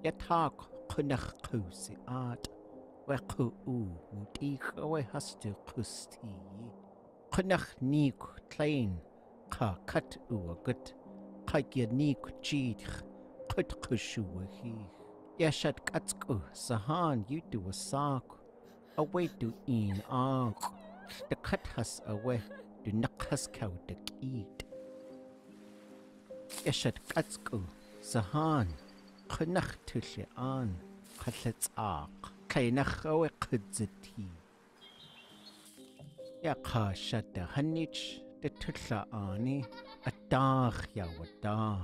Yatak kunach kusi art, where ku would each away has to kusti. Kunach neek plain, ka cut a gut, kaya neek cheat, kut kushu he. Yashat katsku, sahan you do a sock, away to in ark. The cut has away, do not has cow the eat. Yashat katsku, sahan. Kunach tushe an, katlets ark, kainach awe kudzeti. Yaka shat the hanich, the tutla ani, a dach yawada,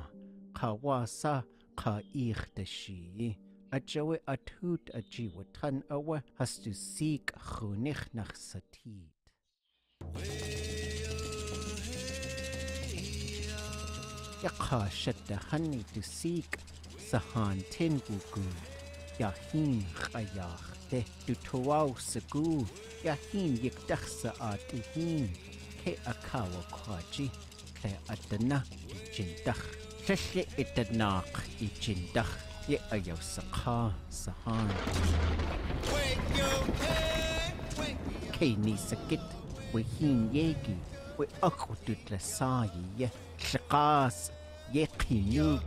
kawasa, ka ich the she, a joe a toot a jiwatan awe has to seek chunich nach satit. Yaka shat the honey to seek. Sahan ten gugu, yahin chayach de du toaw segu, yahin yikdachsa atihin, ke akawa kwaji, ke adana jindach, sheshe itanak jindach, ye ayaw sakha sahan. Ke ni sakit, we hin yegi, we akutut lasayi ye, shakas ye kinug.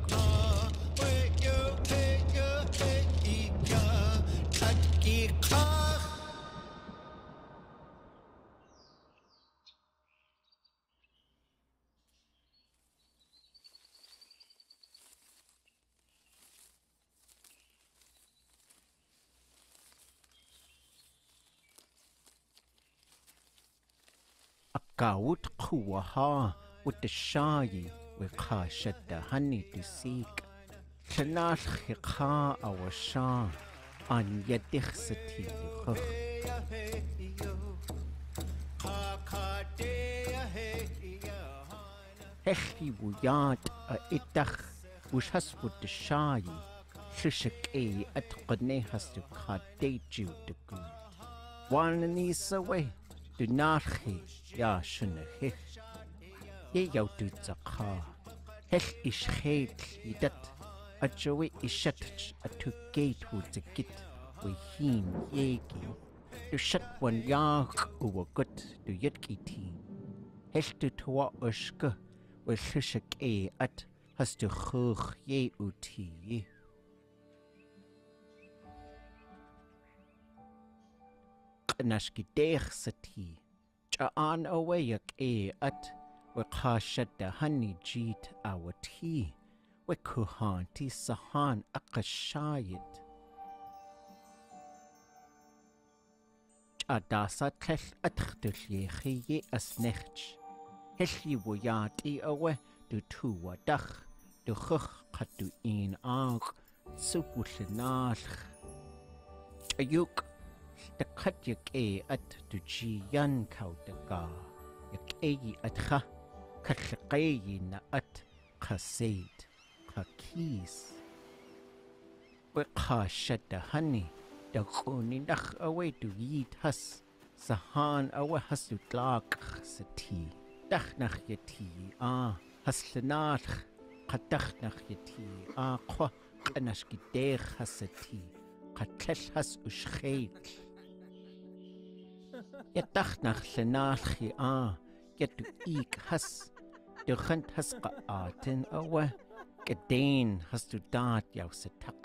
Gaut kuwaha with the shy with ka shed the honey to seek. Chanach hikha our sha an yedichsati hoch. Hechi wuyat a itach wush has with the shy. Shishak at qadne has to ka de ju the good. One is away. Do not he, ya shunne he. Ye yau do zakha. Hech ish heit yidat. A joey ishatch a to gate would the git. We heen yegi. Do shut one yak uwa gut do yitki teen. Hech do toa ushka. We shishak at has to chug ye uti. Nashki deich sati, Jaan awayak at, we kashat the honey jeet our tea, we kuhanti sahan akashayit. Adasa klesh atchtush ye as nech, Heshi wuyati awe, do tu wadach, do chuch katu in ang, supushinach. Ayuk. The cut yak at to ji yan cow the ga, yak at ha, kat na at kasait, kakis. We ka shed the honey, the kuni nach away to eat hus, sahan awa has to tlak sati, dach nach yati, haslanach, katach nach yati, kwa kanashki der hasati, katlesh has ushkeit. Yatach nach lenalchi yet to eek has, the hunt has qaatin awa, gedeen has to dart yaw setak,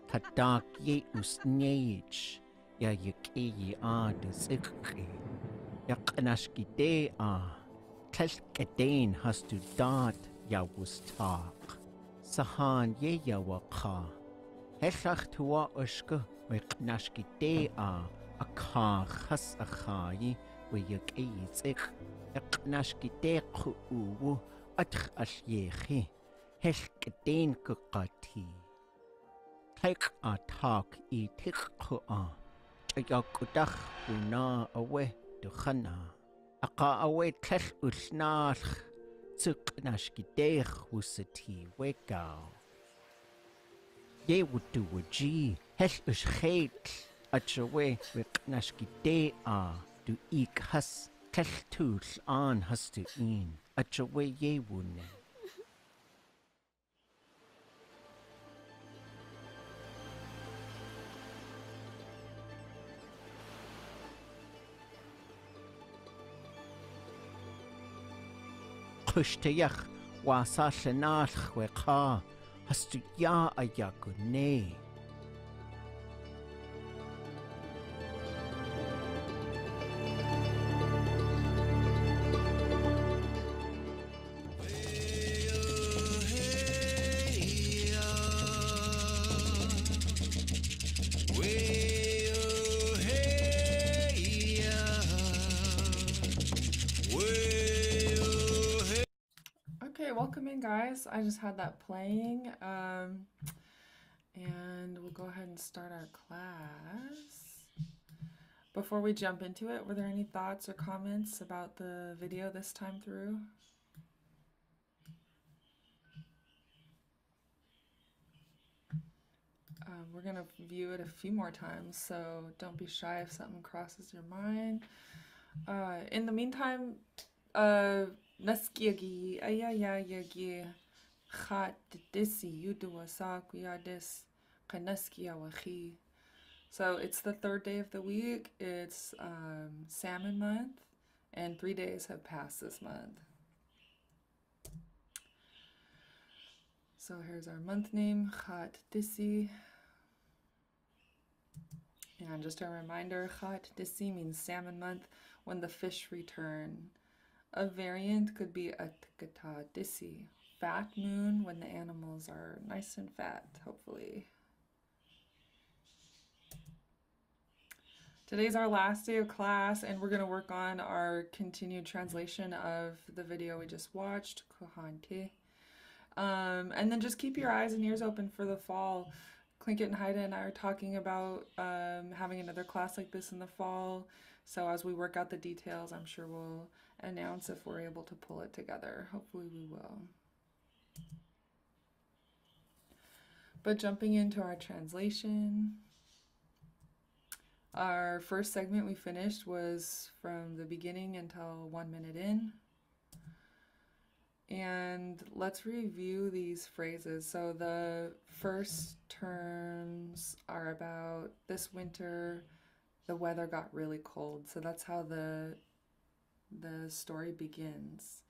kadak ye usneich, ya yeki de zikki, yakanashki de tel gedeen has to dart yaw ustak, sahan ye yawaka, heshach tuwa ushka, weknashki de a car has a chai, where you gaze it, a knashki deku uwu, at as yehi, hesk den kukati. Take a talk e tick a yakudach una away to Hana. A car away tesh usnach, zuk nashki dech wusati wegao. Ye would do a G, hesh us hate. At your way with nashki de do eek has Keltúll an hustú in, a jowe yewune. Cushtaach, wasa llenach we ka, hustú ya a yakune. Okay, welcome in, guys. I just had that playing, and we'll go ahead and start our class. Before we jump into it, were there any thoughts or comments about the video this time through? We're gonna view it a few more times, so don't be shy if something crosses your mind. In the meantime, naskiagi ayayayagi khat disi yuduwasak kanaskia wachi. So it's the third day of the week. It's salmon month, and 3 days have passed this month. So here's our month name, Chat Disi. And just a reminder, Chat Disi means salmon month, when the fish return. A variant could be Atkata Disi, fat moon, when the animals are nice and fat, hopefully. Today's our last day of class, and we're going to work on our continued translation of the video we just watched, Kohante. And then just keep your eyes and ears open for the fall. Tlingit and Haida and I are talking about having another class like this in the fall. So as we work out the details, I'm sure we'll announce if we're able to pull it together. Hopefully we will. But jumping into our translation, our first segment we finished was from the beginning until 1 minute in. And let's review these phrases. So the first terms are about this winter, the weather got really cold. So that's how the story begins.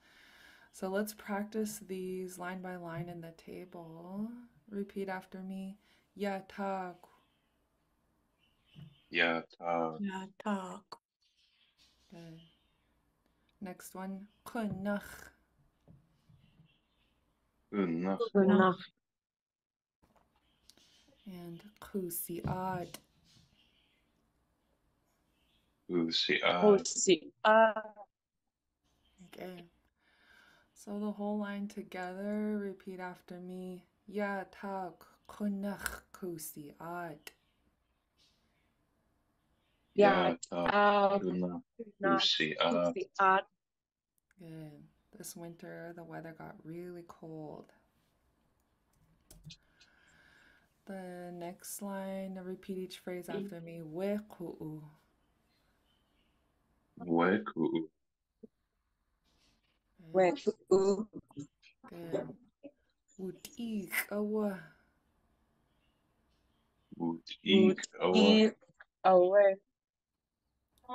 So let's practice these line by line in the table. Repeat after me. Yatak. Yatak. Yatak. Good. Next one. Kunach. Unach. Unach. And kusiat. Usiat. Usiat. Okay. So the whole line together, repeat after me. Yatak kunach kusiat. Yatak. Unach. Usiat. Usiat. Good. This winter, the weather got really cold. The next line, repeat each phrase after me. Weku'u. Weku'u. Weku'u. Good. Wutik awa. Wutik awa. Wutik awa.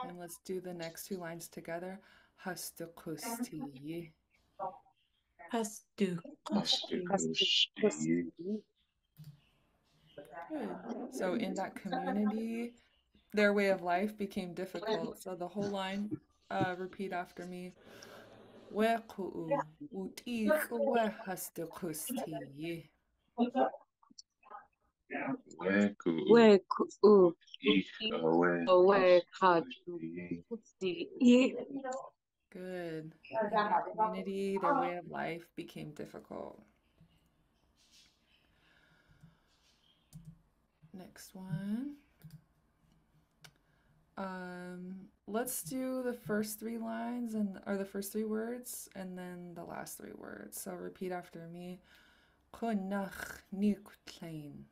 And let's do the next two lines together. Hastakusti. Hastu. Hastukusti. Good. So in that community, their way of life became difficult. So the whole line, repeat after me. Weku'u. Wutik awa hastakusti. Weku'u. Weku'u. Wutik awa. Awa. Hastukusti. Good. In that community, their way of life became difficult. Next one. Let's do the first three lines or the first three words and then the last three words. So repeat after me. Kunach nikutlein.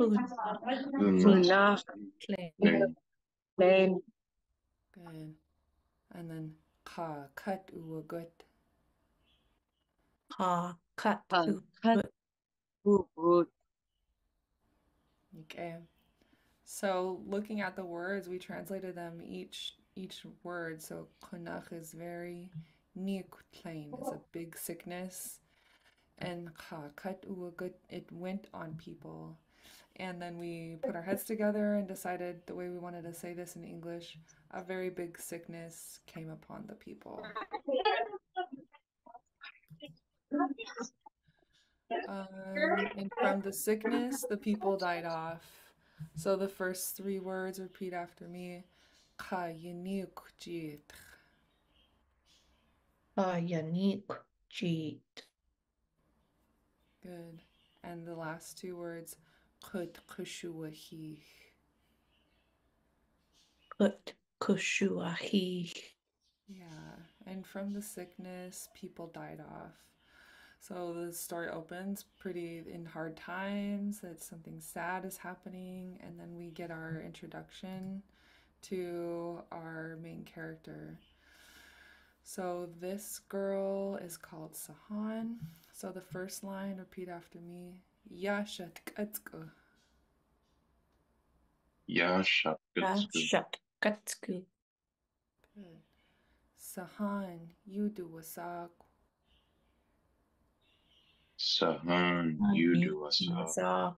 Kunach. Plain. Good. And then ka kat uagut. Ha cut Cut ut. Ugut. Okay. So looking at the words, we translated them each word. So kunach is very plain is a big sickness, and kat uagut, it went on people. And then we put our heads together and decided the way we wanted to say this in English. A very big sickness came upon the people. And from the sickness, the people died off. So the first three words repeat after me. Ka yiniuk jit. Unique cheat. Good. And the last two words, kut kushuahi. Put kushuahi. Yeah. And from the sickness, people died off. So the story opens pretty in hard times, that something sad is happening, and then we get our introduction to our main character. So this girl is called Sahan. So the first line, repeat after me. Yashatkatska. Yashakatsu. Shut Katsku. Good. Sahan, yudu wasak. Sahan Yuduasa. Mazak.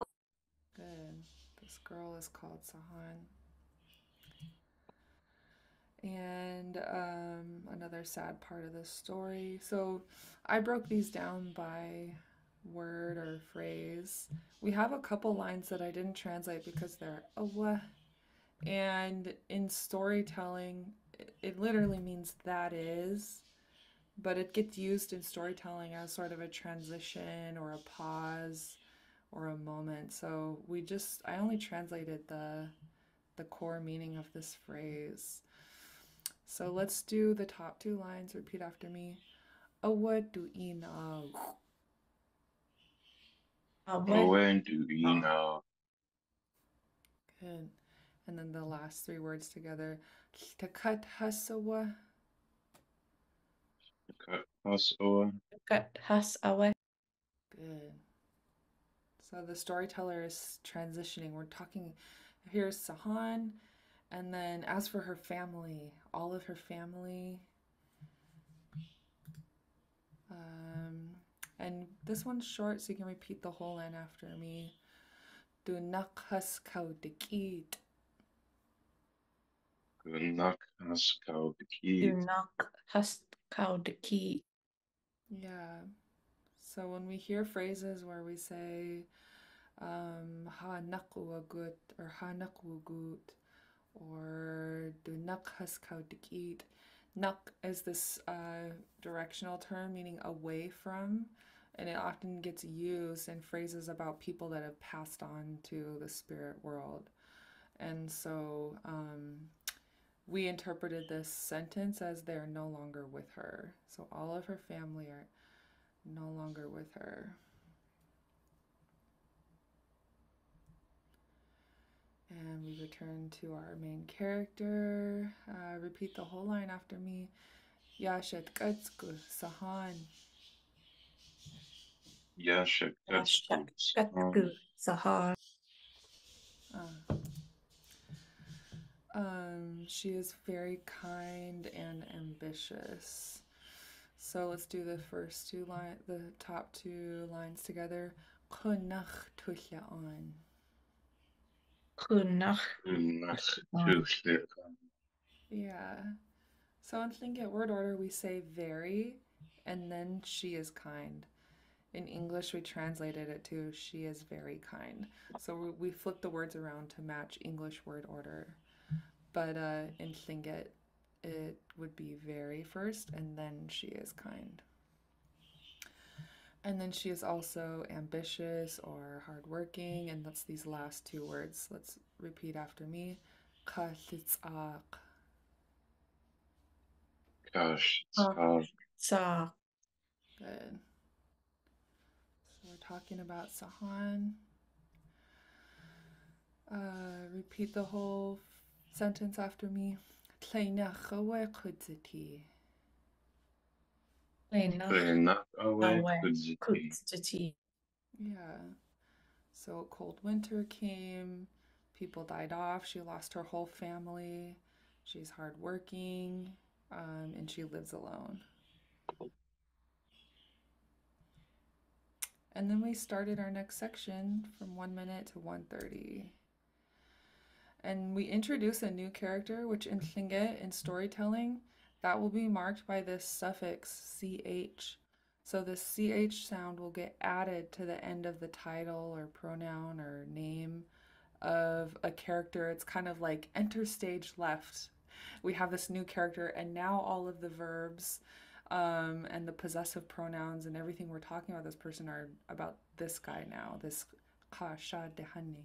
Good. This girl is called Sahan. And another sad part of this story. So I broke these down by word or phrase. We have a couple lines that I didn't translate because they're awa. And in storytelling, it literally means that is, but it gets used in storytelling as sort of a transition or a pause or a moment. So I only translated the core meaning of this phrase. So let's do the top two lines. Repeat after me. Awaduina. When do we know? Good. And then the last three words together. Takat hasawa. Kasawa. Cut has away. Good. So the storyteller is transitioning. We're talking, here's Sahan, and then as for her family, all of her family, and this one's short, so you can repeat the whole line after me. Dunakhas kaudikit. Gunak Haskau the Do key. knock has cow the key. Yeah. So when we hear phrases where we say ha nakuagut or ha nakuagut or dunakhas kaudikit, nak is this directional term meaning away from, and it often gets used in phrases about people that have passed on to the spirit world. And so we interpreted this sentence as they're no longer with her. So all of her family are no longer with her. And we return to our main character. Repeat the whole line after me. Yashetkatsku Sahan. Yashakatsu. Katku Sahar. She is very kind and ambitious. So let's do the first the top two lines together. Kunach tuhyaan. Kunach. Yeah. So in Tlingit word order, we say very, and then she is kind. In English, we translated it to she is very kind. So we flip the words around to match English word order. But in Tlingit, it would be very first, and then she is kind. And then she is also ambitious or hardworking, and that's these last two words. Let's repeat after me. Kalitsak. Gosh, Sa. Good. So we're talking about Sahan. Repeat the whole sentence after me. Tleinach awe kudziti. Lena Lenak awe awe kudziti. kutsiti. Yeah. So a cold winter came, people died off, she lost her whole family, she's hardworking, and she lives alone. And then we started our next section from 1 minute to 1:30. And we introduce a new character, which in Lingit, in storytelling, that will be marked by this suffix ch. So this ch sound will get added to the end of the title or pronoun or name of a character. It's kind of like enter stage left. We have this new character, and now all of the verbs and the possessive pronouns and everything we're talking about this person are about this guy now, this Kasha Dehani.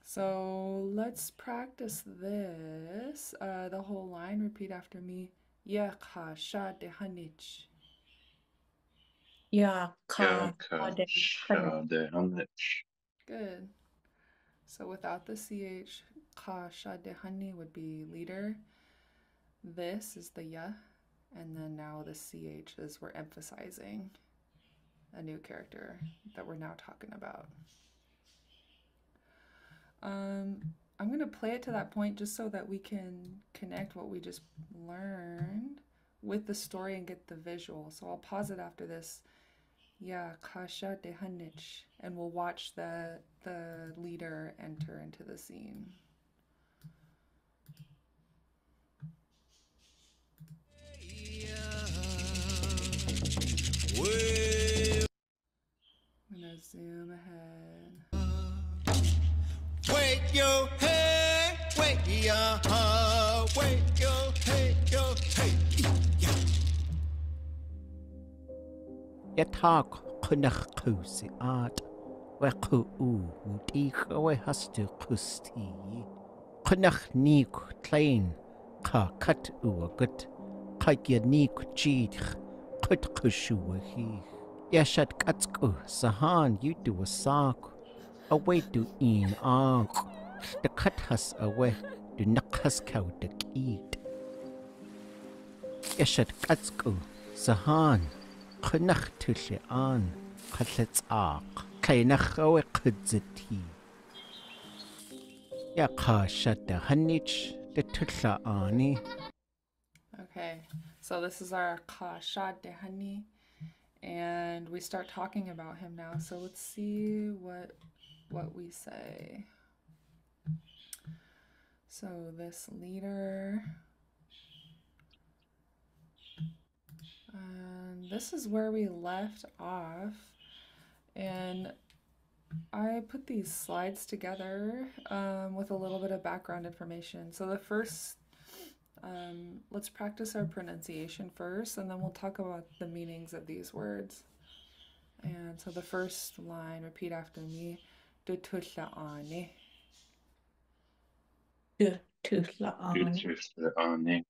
So let's practice this. The whole line, repeat after me. Ya Kasha Dehanich. Ya ka Yaka shadehanich. Good. So without the ch, Kasha Dehani would be leader. This is the ya, and then now the ch is we're emphasizing a new character that we're now talking about. I'm going to play it to that point just so that we can connect what we just learned with the story and get the visual. So I'll pause it after this. Yeah, Kasha Dehanich, and we'll watch the leader enter into the scene. I'm gonna zoom ahead. Wake your head, wake your heart, wake your head, hey. Yatak kunach kusi art. Weku utik away hastu kusti. Kunach nik klein. Ka kat uagut. Kaya nik jid. Kut kushuahi. Yashat katsku sahan you do a sock. Away do in ank. The cut has away. Do nakas cow the eat. Yashat katsku sahan. Kunach tushe an. Katlets ak. Kainach awe kudziti. Yaka shat the hanich. The tutla ani. Okay, so this is our Kasha Dehani, and we start talking about him now. So let's see what we say. So this leader, and this is where we left off, and I put these slides together with a little bit of background information. So the first, let's practice our pronunciation first, and then we'll talk about the meanings of these words. And so the first line, repeat after me. Dutula'ani. Tutlaani.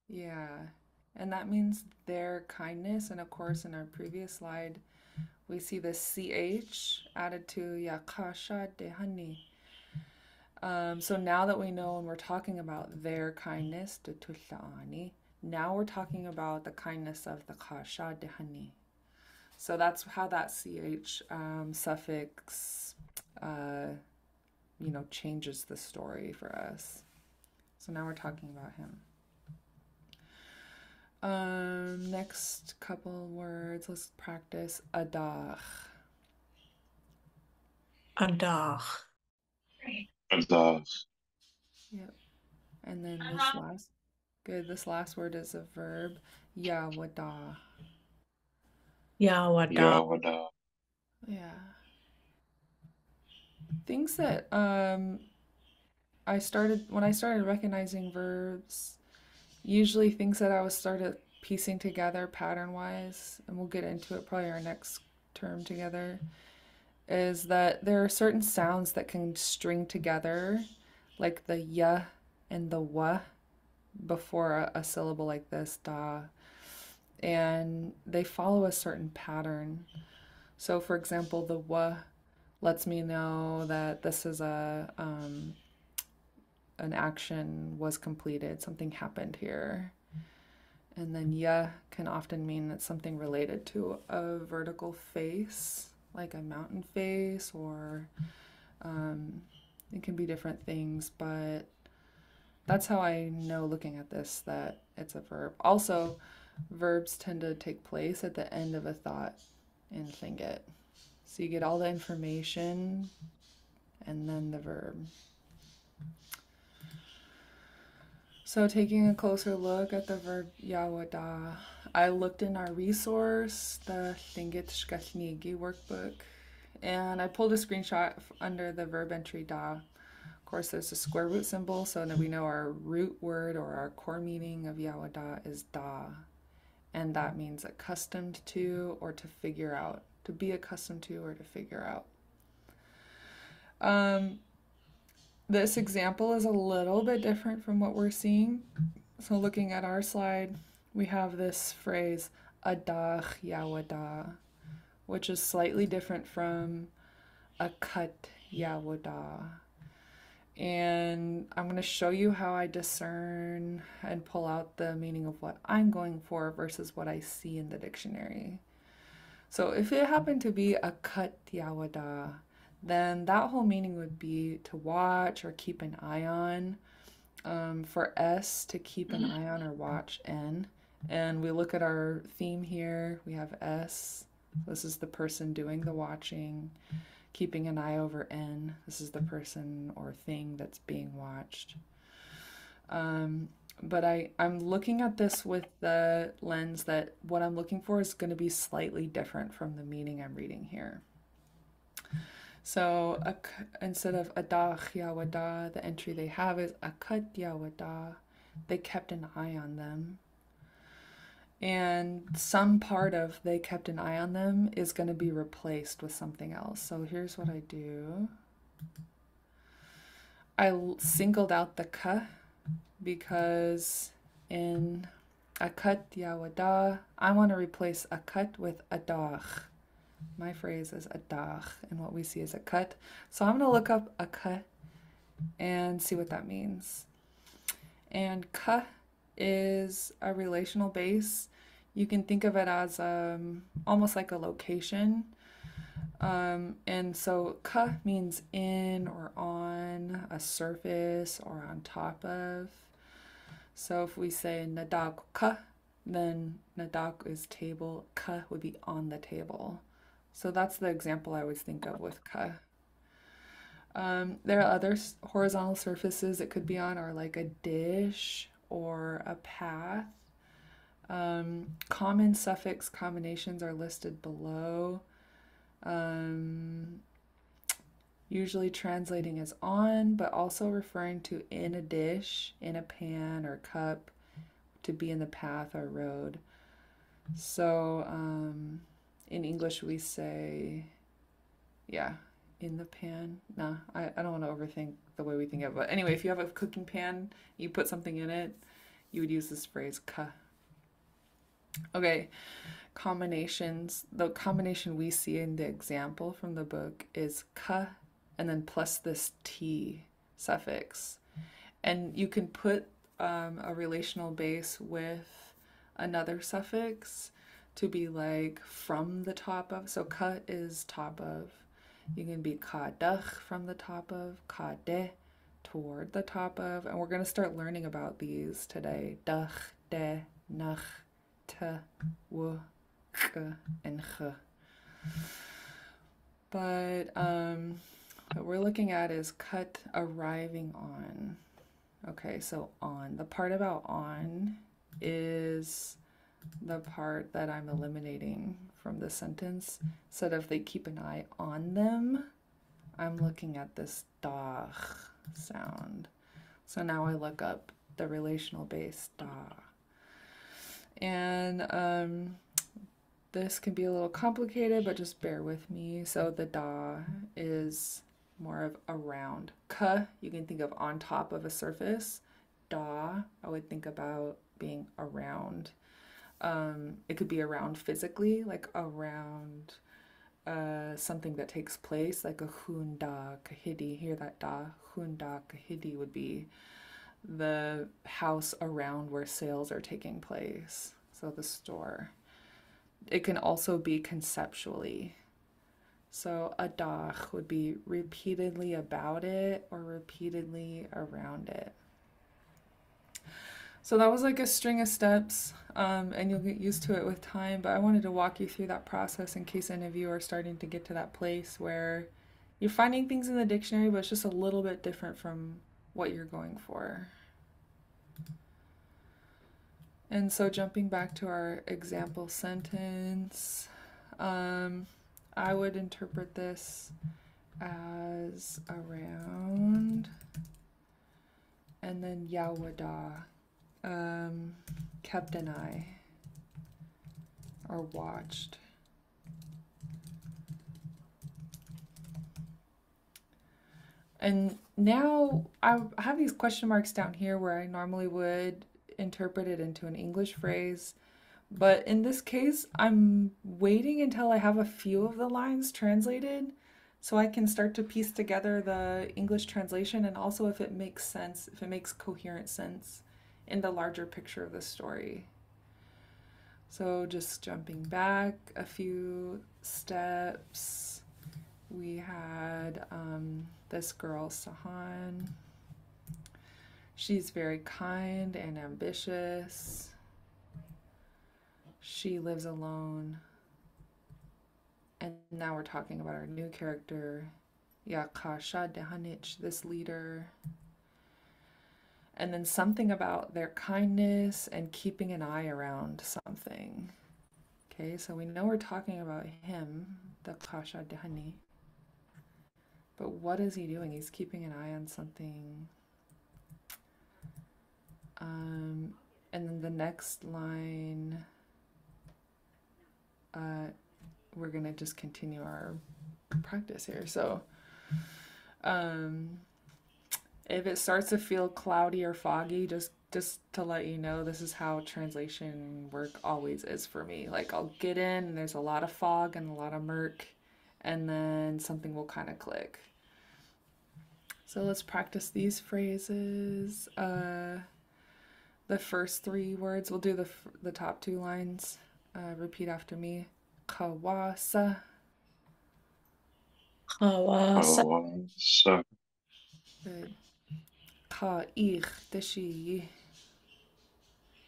Yeah, and that means their kindness. And of course, in our previous slide, we see the ch added to Yakasha Dehani. So now that we know and we're talking about their kindness, Dutula'ani, now we're talking about the kindness of the Kasha Dehani. So that's how that ch suffix, changes the story for us. So now we're talking about him. Next couple words, let's practice adach. Adach. Adach. Yep. And then this last word is a verb, yawada. Yawada. Yawada. Yeah. Things that when I started recognizing verbs, usually things that I started piecing together pattern-wise, and we'll get into it probably our next term together, is that there are certain sounds that can string together, like the ya and the wa before a syllable like this, da, and they follow a certain pattern. So for example, the wa lets me know that this is a an action was completed, something happened here. And then ya can often mean that something related to a vertical face, like a mountain face, or it can be different things, but that's how I know looking at this that it's a verb. Also, verbs tend to take place at the end of a thought in Lingit. So you get all the information and then the verb. So taking a closer look at the verb yawada, I looked in our resource, the Lingit Shkathnigi workbook, and I pulled a screenshot under the verb entry da. Of course, there's a square root symbol, so that we know our root word or our core meaning of yawada is da. And that means accustomed to or to figure out, to be accustomed to or to figure out. This example is a little bit different from what we're seeing. So looking at our slide, we have this phrase, adach yawada, which is slightly different from akat yawada. And I'm going to show you how I discern and pull out the meaning of what I'm going for versus what I see in the dictionary. So if it happened to be akat yawada, then that whole meaning would be to watch or keep an eye on. For S, to keep an eye on or watch, N. And we look at our theme here, we have S. This is the person doing the watching. Keeping an eye over N. This is the person or thing that's being watched. But I'm looking at this with the lens that what I'm looking for is going to be slightly different from the meaning I'm reading here. So instead of adach yawada, the entry they have is akat yawada. They kept an eye on them. And some part of they kept an eye on them is going to be replaced with something else. So here's what I do. I singled out the ka because in akat yawada, I want to replace akat with adach. My phrase is adach, and what we see is a cut. So I'm going to look up a cut and see what that means. And ka is a relational base. You can think of it as almost like a location. And so ka means in or on, a surface or on top of. So if we say nadak ka, then nadak is table, ka would be on the table. So that's the example I always think of with ka. There are other horizontal surfaces it could be on, or like a dish or a path. Common suffix combinations are listed below. Usually translating as on, but also referring to in a dish, in a pan or cup, to be in the path or road. So in English we say, yeah, in the pan. Nah, I don't want to overthink the way we think of it. But anyway, if you have a cooking pan, you put something in it, you would use this phrase ka. Okay, combinations. The combination we see in the example from the book is ka and then plus this t suffix. And you can put a relational base with another suffix to be like from the top of. So ka is top of. You can be ka dach from the top of, ka de toward the top of. And we're going to start learning about these today. Dach, de, nach, te, w, k, and ch. But what we're looking at is cut arriving on. Okay, so on. The part about on is the part that I'm eliminating from the sentence. So that if they keep an eye on them, I'm looking at this dach sound. So now I look up the relational base da. And this can be a little complicated, but just bear with me. So the da is more of around. Ka, you can think of on top of a surface. Da, I would think about being around. It could be around physically, like around something that takes place, like a hunda kahidi. Hear that da? Hunda kahidi would be the house around where sales are taking place. So the store. It can also be conceptually. So adach would be repeatedly about it or repeatedly around it. So that was like a string of steps, and you'll get used to it with time, but I wanted to walk you through that process in case any of you are starting to get to that place where you're finding things in the dictionary, but it's just a little bit different from what you're going for. And so jumping back to our example sentence, I would interpret this as around, and then Yawada, kept an eye or watched. And now I have these question marks down here where I normally would interpret it into an English phrase, but in this case I'm waiting until I have a few of the lines translated so I can start to piece together the English translation, and also if it makes sense, if it makes coherent sense in the larger picture of the story. So just jumping back a few steps, we had this girl, Sahan. She's very kind and ambitious. She lives alone. And now we're talking about our new character, Yakasha Dehanich, this leader. And then something about their kindness and keeping an eye around something. Okay, so we know we're talking about him, the Kasha Dehani. But what is he doing? He's keeping an eye on something. And then the next line, we're going to just continue our practice here. So, if it starts to feel cloudy or foggy, just to let you know, this is how translation work always is for me. Like, I'll get in and there's a lot of fog and a lot of murk, and then something will kind of click. So let's practice these phrases. The first three words, we'll do the top two lines. Repeat after me. Kawasa. Kawasa. Kawasa. Good. Ka-ich dashi.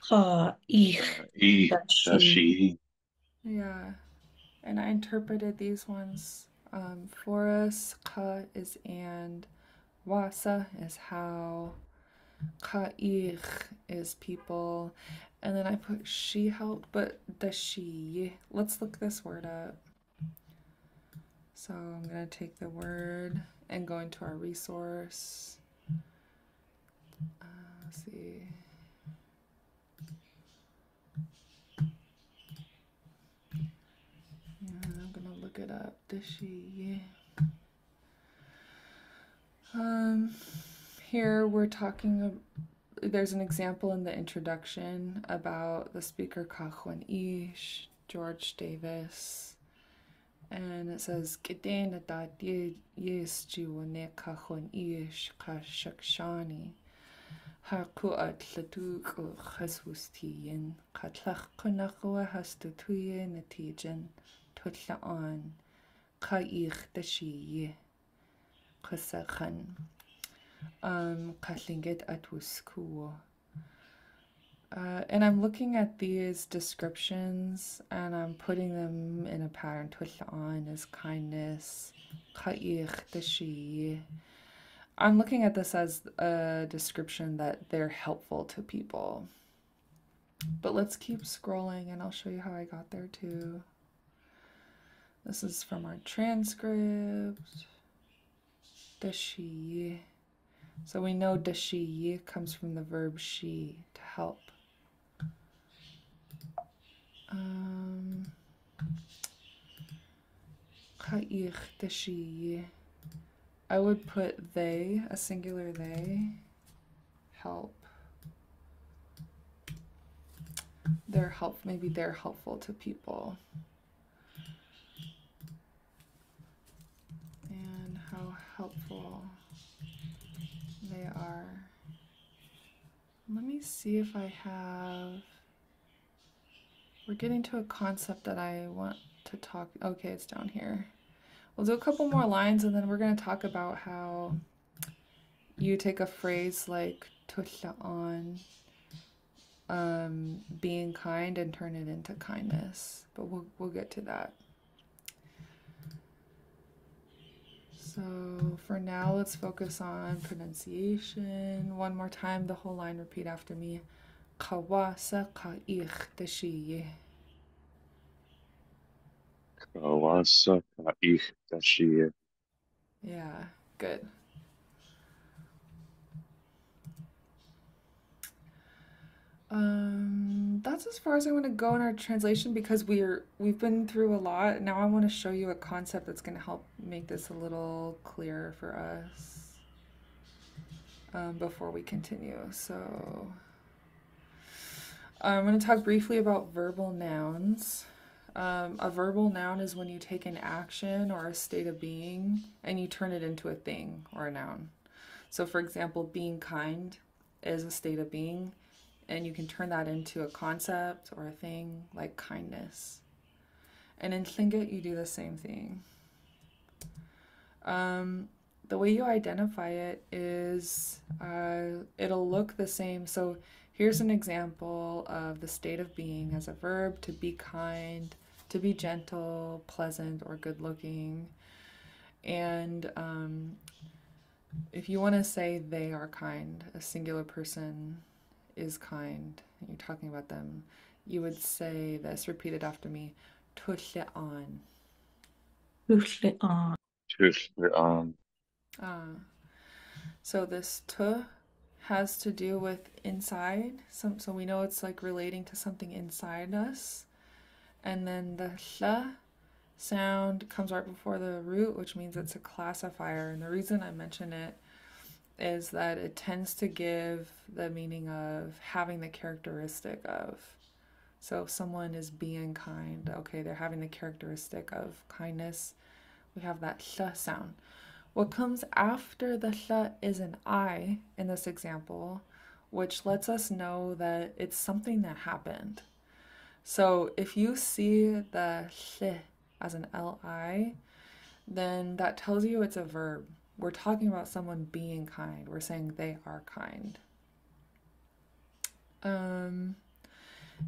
Ka-ich dashi. Dashi. Yeah, and I interpreted these ones for us. Ka is and, wasa is how, ka-ich is people, and then I put she helped, but the she. Let's look this word up. So I'm gonna take the word and go into our resource. Let's see. I'm gonna look it up. Dashi. Here we're talking. There's an example in the introduction about the speaker Kahwan Ish, George Davis, and it says Kedena da yes jiwane Kahwan Ish Kashakshani. Hakuat Latuk Hasustian Katlach Kunakua Hastutuye Natijan Tutlaan Kaich Dashi Kasakhan Katlingit Atwusku. And I'm looking at these descriptions and I'm putting them in a pattern. Tutlaan is kindness, Kaich Dashi. I'm looking at this as a description that they're helpful to people. But let's keep scrolling and I'll show you how I got there too. This is from our transcript. Dashi. So we know dashi comes from the verb she, to help. Ka'ich dashi. I would put they, a singular they, help. Maybe they're helpful to people. helpful they are. Let me see if I have... We're getting to a concept that I want to talk... Okay, it's down here. We'll do a couple more lines and then we're going to talk about how you take a phrase like tusha'an, being kind, and turn it into kindness. But we'll get to that. So for now, let's focus on pronunciation. One more time, the whole line, repeat after me. Kawasa ka'ich dashiye. Kawasa ka'ich dashiye. Yeah, good. That's as far as I want to go in our translation because we've been through a lot. Now I want to show you a concept that's going to help make this a little clearer for us before we continue. So I'm going to talk briefly about verbal nouns. A verbal noun is when you take an action or a state of being and you turn it into a thing or a noun. So for example, being kind is a state of being, and you can turn that into a concept or a thing like kindness. And in Lingit, you do the same thing. The way you identify it is it'll look the same. So here's an example of the state of being as a verb: to be kind, to be gentle, pleasant, or good looking. And if you want to say they are kind, a singular person is kind, you're talking about them, you would say this, repeat it after me: tusha'an. Tusha'an. Tusha'an. So this tu has to do with inside, so we know it's like relating to something inside us. And then the sh sound comes right before the root, which means it's a classifier. And the reason I mention it is that it tends to give the meaning of having the characteristic of. So if someone is being kind, okay, they're having the characteristic of kindness. We have that sh sound. What comes after the sh is an I in this example, which lets us know that it's something that happened. So if you see the sh as an li, then that tells you it's a verb. We're talking about someone being kind. We're saying they are kind.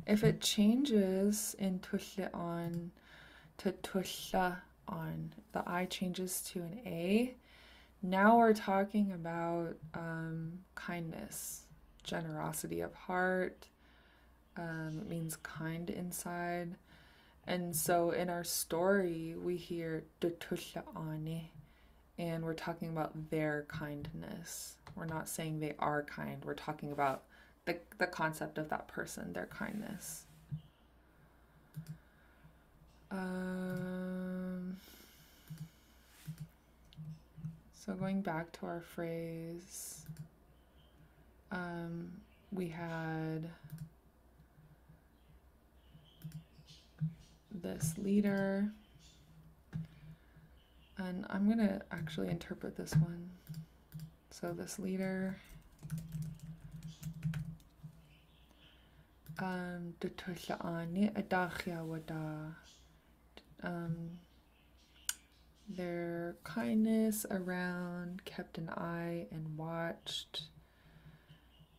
If it changes in tusha'an to tusha'an, the I changes to an A. Now we're talking about kindness, generosity of heart. It means kind inside. And so in our story, we hear tusha'ane, and we're talking about their kindness. We're not saying they are kind. We're talking about the concept of that person, their kindness. So going back to our phrase, we had this leader, and I'm going to actually interpret this one. So this leader, their kindness around kept an eye and watched.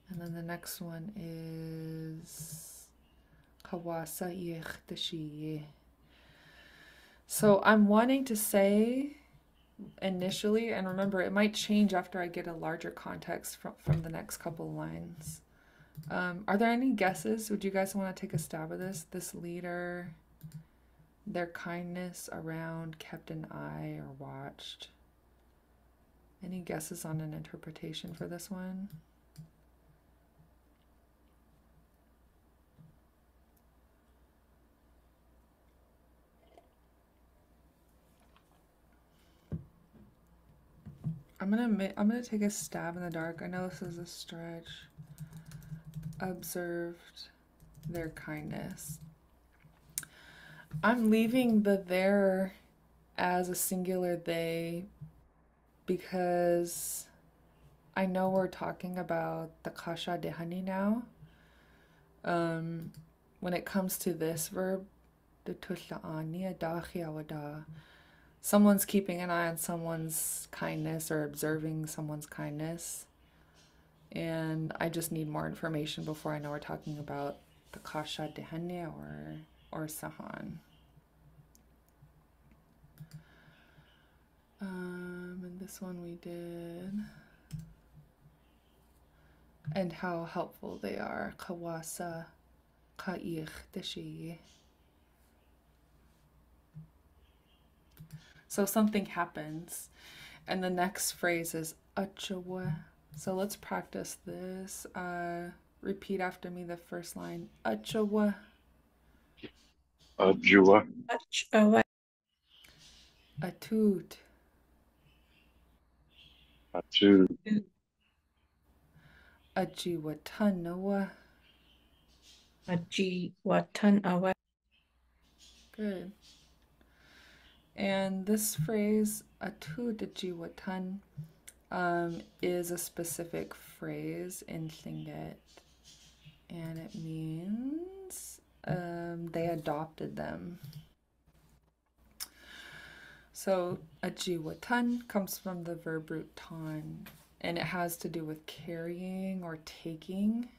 And then the next one is kawasa dashiye. So I'm wanting to say initially, and remember it might change after I get a larger context from the next couple lines. Are there any guesses? Would you guys want to take a stab at this? This leader, their kindness around kept an eye or watched. Any guesses on an interpretation for this one? I'm gonna take a stab in the dark. I know this is a stretch. Observed their kindness. I'm leaving the there as a singular they because I know we're talking about the kasha dehani now. When it comes to this verb, someone's keeping an eye on someone's kindness or observing someone's kindness. And I just need more information before I know we're talking about the kasha dehani or sahan. And this one we did. And how helpful they are. Kawasa ka'ich deshi. So something happens, and the next phrase is achawa. So let's practice this. Repeat after me the first line. Achawa. Ajua. Achawa. Atut. Atu. Ajiwatanawa. Aji watan awa. Good. And this phrase, atut ajiwatan, is a specific phrase in Lingit. And it means they adopted them. So ajiwatan comes from the verb root tan, and it has to do with carrying or taking.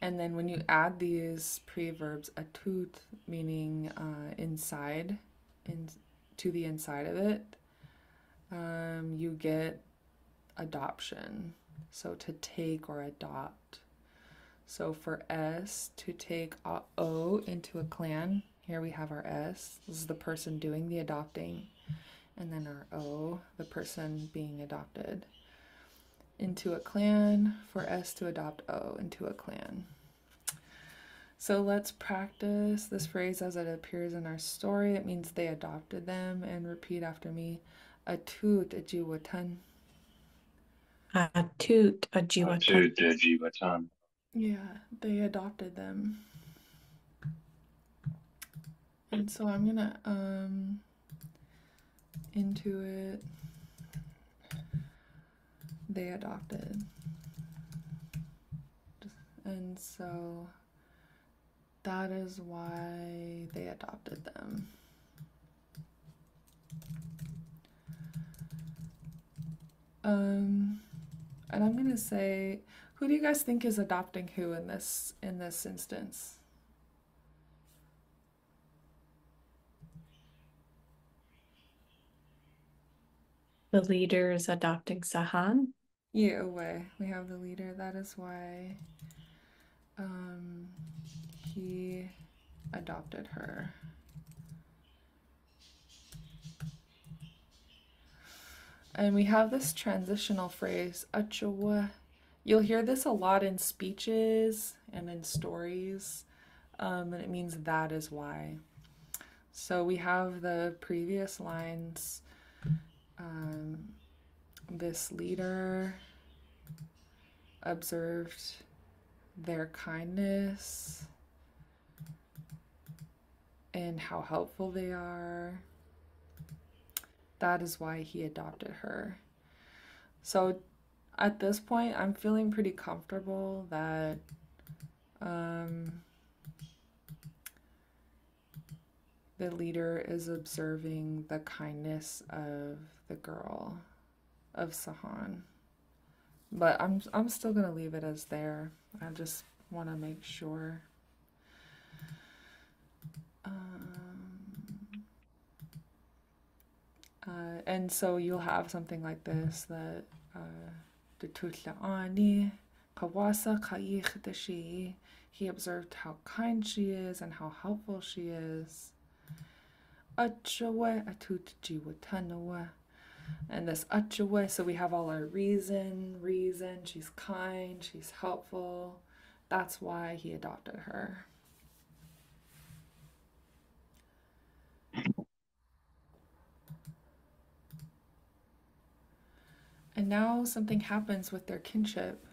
And then when you add these preverbs, atut meaning inside, to the inside of it, you get adoption. So to take or adopt. So for S, to take a O into a clan, here we have our S. This is the person doing the adopting. And then our O, the person being adopted. Into a clan, for S to adopt O into a clan. So let's practice this phrase as it appears in our story. It means they adopted them. And repeat after me. Atut ajiwatan. Atut ajiwatan. Atu Dejivatan. Yeah, they adopted them. And so I'm gonna into it. They adopted. And so that is why they adopted them. And I'm gonna say, who do you guys think is adopting who in this instance? The leader is adopting Sahan. Yeah, away. We have the leader. That is why he adopted her. And we have this transitional phrase, achawa. You'll hear this a lot in speeches and in stories, and it means that is why. So we have the previous lines. This leader observed their kindness and how helpful they are. That is why he adopted her. So at this point, I'm feeling pretty comfortable that the leader is observing the kindness of the girl, of Sahan. But I'm still gonna leave it as there. I just want to make sure. And so you'll have something like this, that Kawasa ka'ich deshi. He observed how kind she is and how helpful she is. Achawe atut jiwatanawa. And this achawe, so we have all our reason, she's kind, she's helpful. That's why he adopted her. And now something happens with their kinship.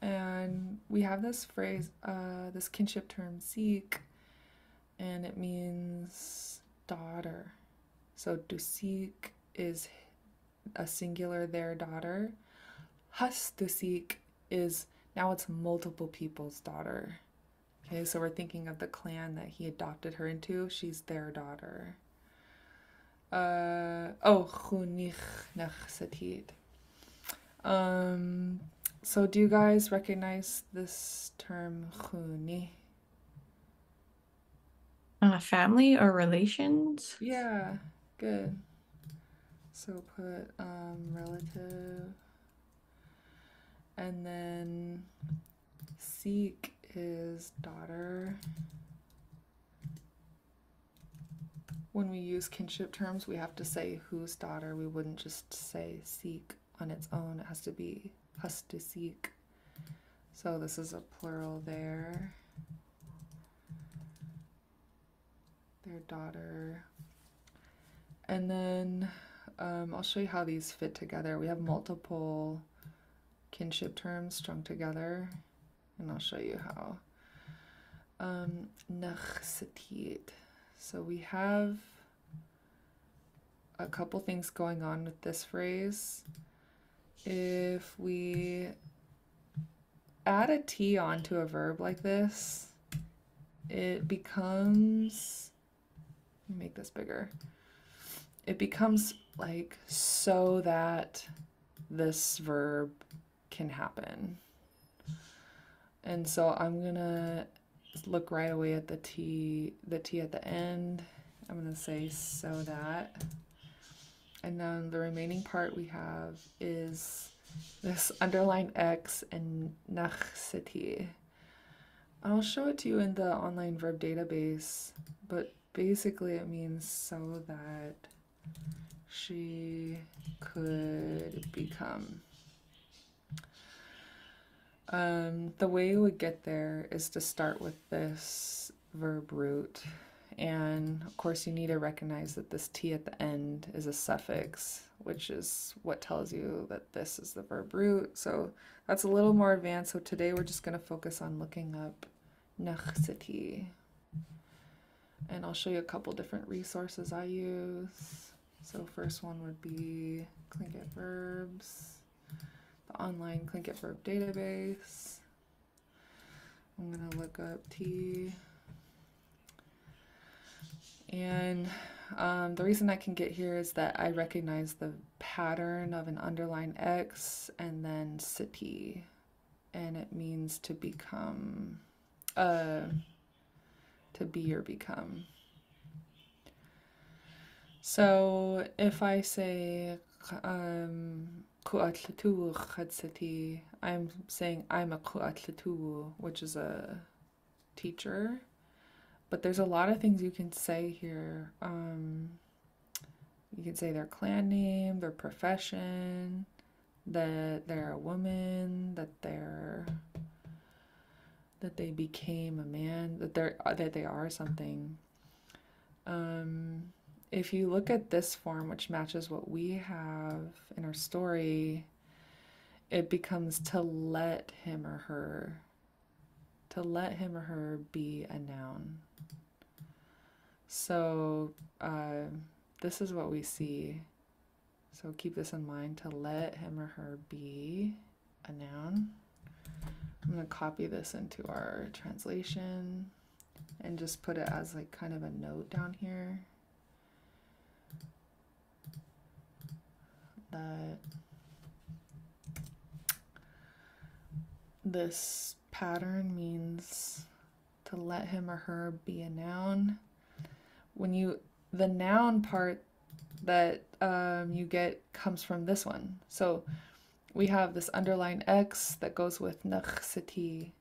And we have this phrase, this kinship term, seek, and it means daughter. So Dusik is a singular their daughter. Has to seek is now it's multiple people's daughter. Okay, so we're thinking of the clan that he adopted her into. She's their daughter. Chunich nach satit. So do you guys recognize this term chuni? Family or relations? Yeah, good. So put relative, and then seek is daughter. When we use kinship terms, we have to say whose daughter. We wouldn't just say seek on its own. It has to be has to seek. So this is a plural there. Their daughter. And then I'll show you how these fit together. We have multiple kinship terms strung together, and I'll show you how. Nachsatit. So we have a couple things going on with this phrase. If we add a T onto a verb like this, it becomes, let me make this bigger. It becomes like so that this verb can happen. And so I'm gonna look right away at the T at the end. I'm gonna say so that. And then the remaining part we have is this underlined X and nachsiti. I'll show it to you in the online verb database, but basically it means so that she could become. The way you would get there is to start with this verb root. And of course you need to recognize that this T at the end is a suffix, which is what tells you that this is the verb root. So that's a little more advanced. So today we're just going to focus on looking up nachsiti. And I'll show you a couple different resources I use. So first one would be Lingit Verbs, the online Lingit Verb database. I'm going to look up T. And the reason I can get here is that I recognize the pattern of an underlined X and then siti, and it means to become, to be or become. So if I say ku'atlatu khadsati, I'm saying I'm a ku'atlatu, which is a teacher. But there's a lot of things you can say here. You can say their clan name, their profession, that they're a woman, that they became a man, that they are something. If you look at this form, which matches what we have in our story, it becomes to let him or her be a noun. So this is what we see. So keep this in mind, to let him or her be a noun. I'm going to copy this into our translation and just put it as like kind of a note down here. That this pattern means to let him or her be a noun. When the noun part that you get comes from this one. So we have this underlined X that goes with nachsiti,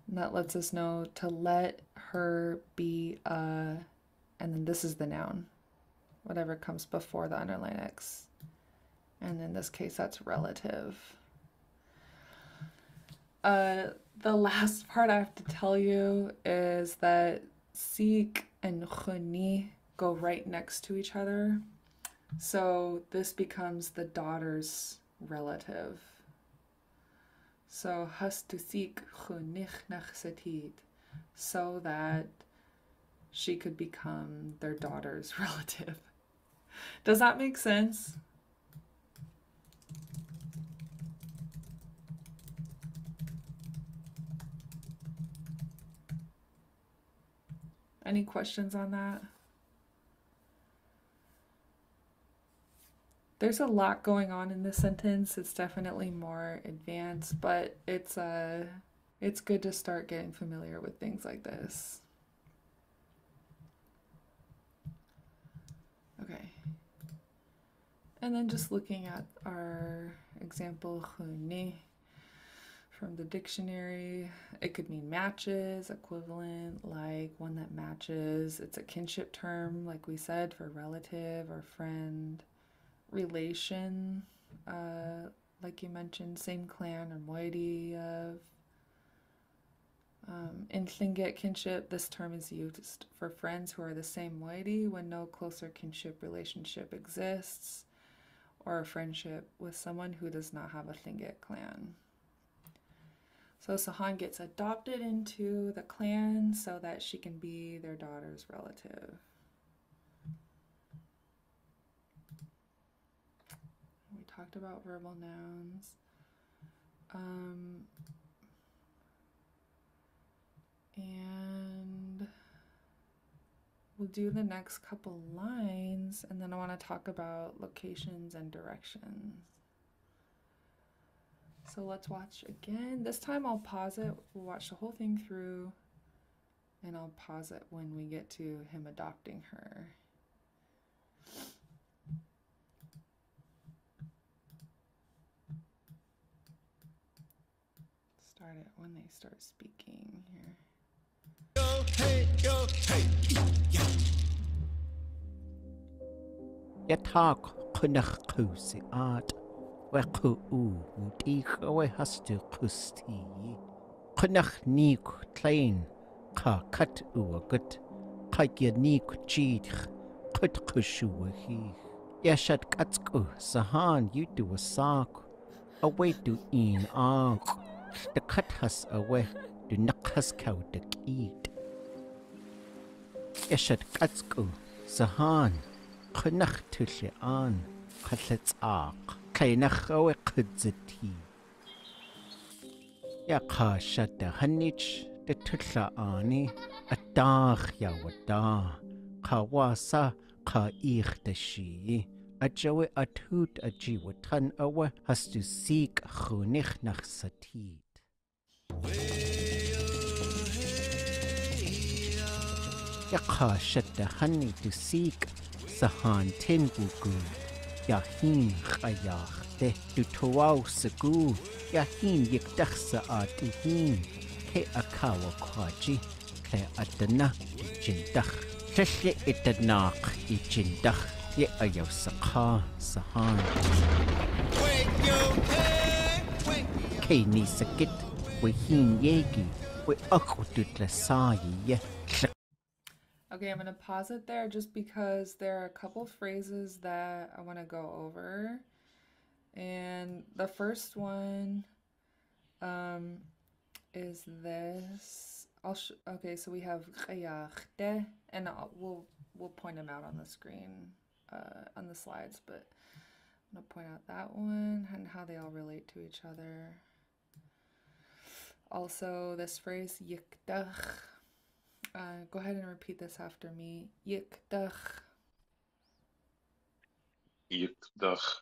and that lets us know to let her be and then this is the noun, whatever comes before the underlined X. And in this case, that's relative. The last part I have to tell you is that seek and chuni go right next to each other. So this becomes the daughter's relative. So has to seek chunich nachsatit, so that she could become their daughter's relative. Does that make sense? Any questions on that? There's a lot going on in this sentence. It's definitely more advanced, but it's good to start getting familiar with things like this. Okay. And then just looking at our example "khune" from the dictionary, it could mean matches, equivalent, like, one that matches. It's a kinship term, like we said, for relative or friend. Relation, like you mentioned, same clan or moiety of. In Lingit kinship, this term is used for friends who are the same moiety when no closer kinship relationship exists, or a friendship with someone who does not have a Lingit clan. So Sahan gets adopted into the clan so that she can be their daughter's relative. We talked about verbal nouns. And we'll do the next couple lines, and then I want to talk about locations and directions. So let's watch again. This time I'll pause it. We'll watch the whole thing through, and I'll pause it when we get to him adopting her. Start it when they start speaking here. Yo, hey, yeah. Yatak kunach kusi art. Weku utik away hastu kusti. Kunach nik klein. Ka kat uagut. Kagya nik cheat. Kut kushuahi. Yashat katsku sahan yutu a sak. Away to in ark. The cut has away. Do nakas cow the eat. Yashat katsku sahan. Kunach tushe an. Katlets ark. Kainach away kudzati. Yaka shat the hanich. The tutla ani. A dach yawada. Kawasa ka ich the she. A joe a toot a jiwatan awa has to seek chunich nach satit. Yaka shat the honey to seek sahan tin bugu. Yahin chayach de to toaw sagu. Yahin yikdach sa atihin. Ke akawa kwaji. Ke adana jindach. Shashe itanak ijindach. Ye ayaw sakha sahan. Kay ni sakit. We hin yegi. We akutut la sayi ye. Okay, I'm going to pause it there just because there are a couple phrases that I want to go over. And the first one is this. Okay, so we have khayakh, and we'll point them out on the screen, on the slides, but I'm going to point out that one and how they all relate to each other. Also, this phrase yikdach. Go ahead and repeat this after me. Yikdach. Yikdach.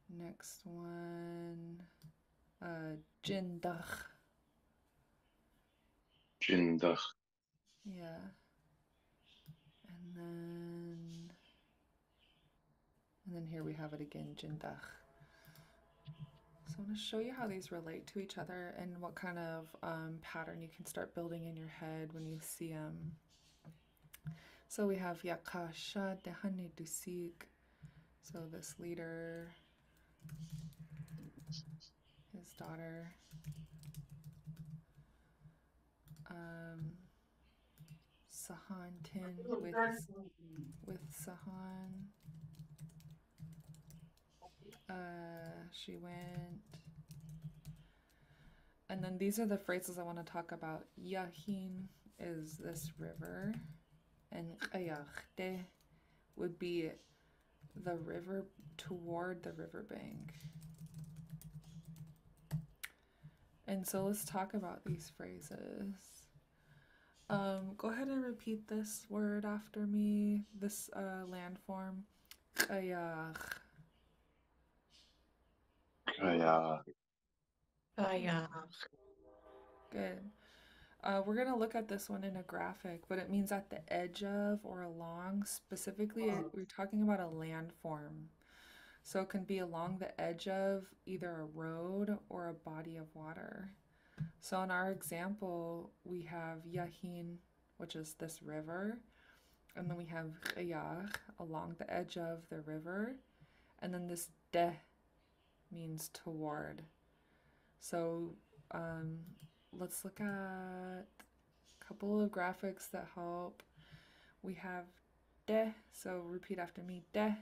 Next one. Jindach. Jindach. Yeah. And then here we have it again, jindach. So I want to show you how these relate to each other and what kind of pattern you can start building in your head when you see them. So we have yakasha dehane dusik. So this leader, his daughter. Sahan Tin with Sahan. She went. And then these are the phrases I want to talk about. Yahin is this river, and Qayakhte would be the river toward the riverbank. And so let's talk about these phrases. Go ahead and repeat this word after me, this landform. Kayach. Kaya. Good. We're going to look at this one in a graphic, but it means at the edge of or along. Specifically, we're talking about a landform. So it can be along the edge of either a road or a body of water. So in our example, we have Yahin, which is this river, and then we have Khayach along the edge of the river, and then this Deh means toward. So let's look at a couple of graphics that help. We have Deh, so repeat after me, Deh.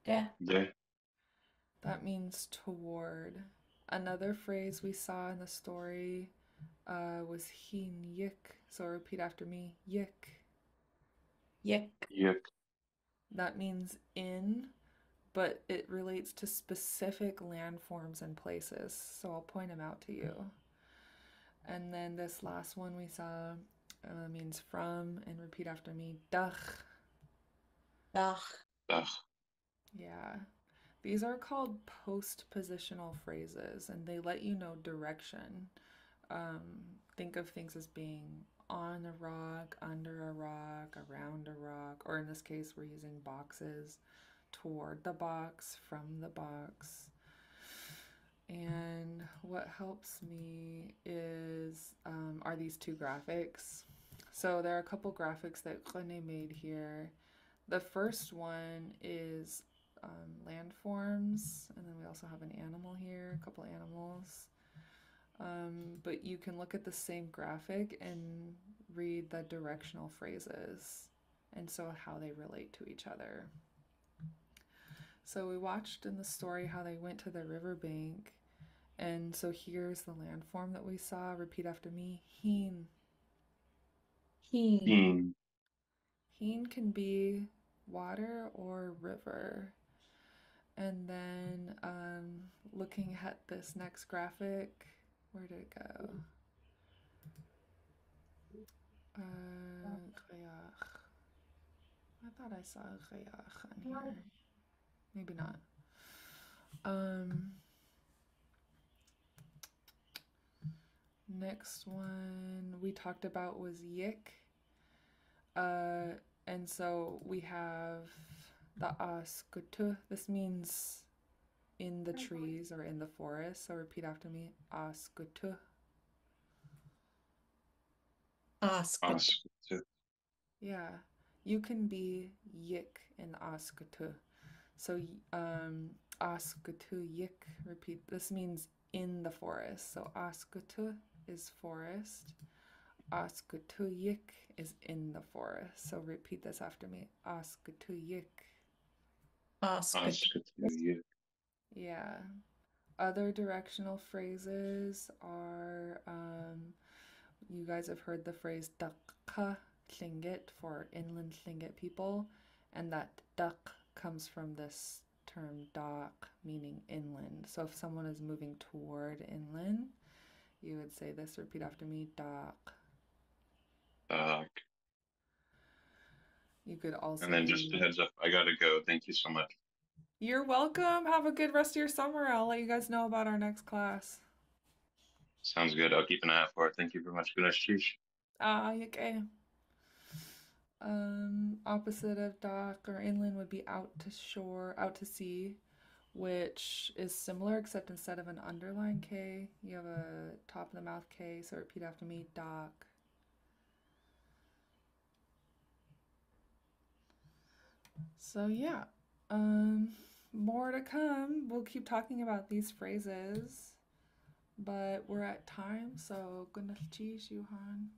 Yeah. De. That means toward. Another phrase we saw in the story was hin yik. So repeat after me, yik. Yik. Yik. That means in, but it relates to specific landforms and places. So I'll point them out to you. And then this last one we saw means from, and repeat after me, dach. Dach. Dach. Yeah. These are called post-positional phrases, and they let you know direction. Think of things as being on a rock, under a rock, around a rock, or in this case, we're using boxes, toward the box, from the box. And what helps me is are these two graphics. So there are a couple graphics that René made here. The first one is landforms, and then we also have an animal here, a couple animals. But you can look at the same graphic and read the directional phrases, and so how they relate to each other. So we watched in the story how they went to the riverbank, and so here's the landform that we saw. Repeat after me, heen. Heen. Heen. Heen can be water or river. And then looking at this next graphic, where did it go? Khayach. I thought I saw Khayach on here. Maybe not. Next one we talked about was Yik. And so we have the askutu. This means in the trees or in the forest. So repeat after me, askutu. Ask. Ask. Yeah, you can be yik in askutu. So askutu yik, repeat. This means in the forest. So askutu is forest. Askutu yik is in the forest. So repeat this after me. Askutu yik. Ask. Ask. Yik. Yeah. Other directional phrases are, you guys have heard the phrase dakka Lingit for inland Lingit people, and that dak comes from this term dak, meaning inland. So if someone is moving toward inland, you would say this, repeat after me, dak. Dak. You could also And then just a heads up, I gotta go. Thank you so much. You're welcome. Have a good rest of your summer. I'll let you guys know about our next class. Sounds good. I'll keep an eye out for it. Thank you very much. Good night. Okay. Opposite of dock or inland would be out to shore, out to sea, which is similar except instead of an underline K, you have a top of the mouth K. So repeat after me, dock. So yeah, more to come. We'll keep talking about these phrases, but we're at time. So good night, Johan.